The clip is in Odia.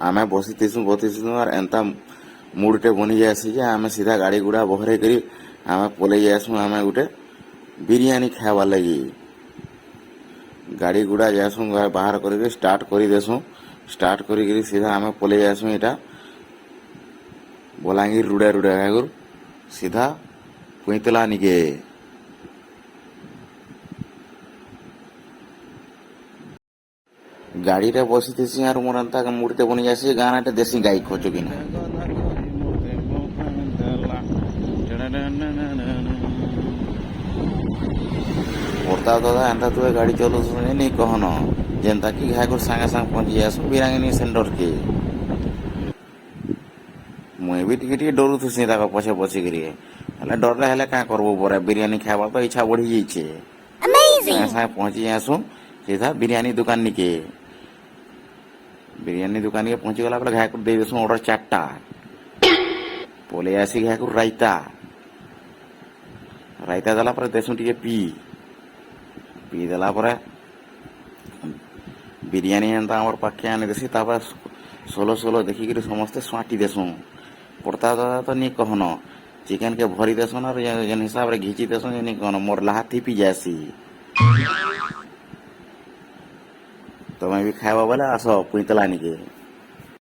ଆମେ ବସିଥିସୁଁ ଆର୍ ଏନ୍ତା ମୁଡ଼ଟେ ବନି ଯାଏସି ଯେ ଆମେ ସିଧା ଗାଡ଼ି ଗୁଡ଼ା ବହରେଇ କରି ଆମେ ପଲେଇ ଯାଏସୁଁ ଆମେ ଗୋଟେ ବିରିୟାନୀ ଖାଇବାର୍ ଲାଗି। ଗାଡ଼ି ଗୁଡ଼ା ଯାଏସୁଁ ବାହାର କରିକି ଷ୍ଟାର୍ଟ କରିଦେସୁଁ। ଷ୍ଟାର୍ଟ କରିକିରି ସିଧା ଆମେ ପଲେଇ ଯାଏସୁଁ ଏଇଟା ବଲାଙ୍ଗୀର ରୁଡ଼ା ଆଗରୁ ସିଧା ପୁଇଁତଲା ନିକେ। ଗାଡ଼ିରେ ବସିଥିସି ଆର୍ ମୋର୍ ଏନ୍ତା ମୁଡ଼ଟେ ବନି ଯାଏସି ଗାଁରେ ଗୋଟେ ଦେଶୀ ଗାଈ ଖୋଜୁ କିନା। ପ୍ରତାପ ଦାଦା ଏନ୍ତା ତୁଇ ଗାଡ଼ି ଚଲଉଛୁଁ ନି କହନ ଯେନ୍ତା କି ଘାଏକର୍ ସାଙ୍ଗେ ସାଙ୍ଗେ ପହଞ୍ଚି ଯାଏସୁଁ ବିରାଙ୍ଗିନୀ ସେଣ୍ଟର୍କେ। ମୁଇଁ ବି ଟିକେ ଟିକେ ଡରୁଥିସି ତାଙ୍କ ପଛେ ବସିକିରି, ହେଲେ ଡରଲେ ହେଲେ କାଁ କରବୁ ପରେ ବିରିୟାନୀ ଖାଇବାର ତ ଇଚ୍ଛା ବଢ଼ି ଯାଇଛେ। ସାଙ୍ଗେ ସାଙ୍ଗେ ପହଞ୍ଚି ଯାଏସୁଁ ସିଧା ବିରିୟାନୀ ଦୁକାନ ନିକେ। ବିରିୟାନୀ ଦୁକାନକେ ପହଞ୍ଚି ଗଲା ପରେ ଘାଏକର୍ ଦେଇ ଦେସୁଁ ଅର୍ଡ଼ର 4ଟା। ପଲେଇ ଆସି ଘାଏକର୍ ରାଇତା ଦେଲା ପରେ ଦେସୁଁ ଟିକେ ପିଇ ଦେଲା ପରେ ବିରିୟାନୀ ଏନ୍ତା ଆମର ପାଖକେ ଆଣିଦେସି। ତାପରେ ସୋଲ ଦେଖିକିରି ସମସ୍ତେ ସ୍ୱାଟି ଦେସୁଁ। ପ୍ରତାପ ଦାଦା ତ ନି କହନ ଚିକେନ୍ କେ ଭରି ଦେସନ୍ ଆର୍ ଯେନ୍ ହିସାବରେ ଘିଚି ଦେସନ୍ ଯେ ନି କହନ ମୋର୍ ଲାହା ଥିପି ଯାଏସି। ତମେ ବି ଖାଇବ ବୋଲେ ଆସ ପୁଇଁତଲା ନିକେ।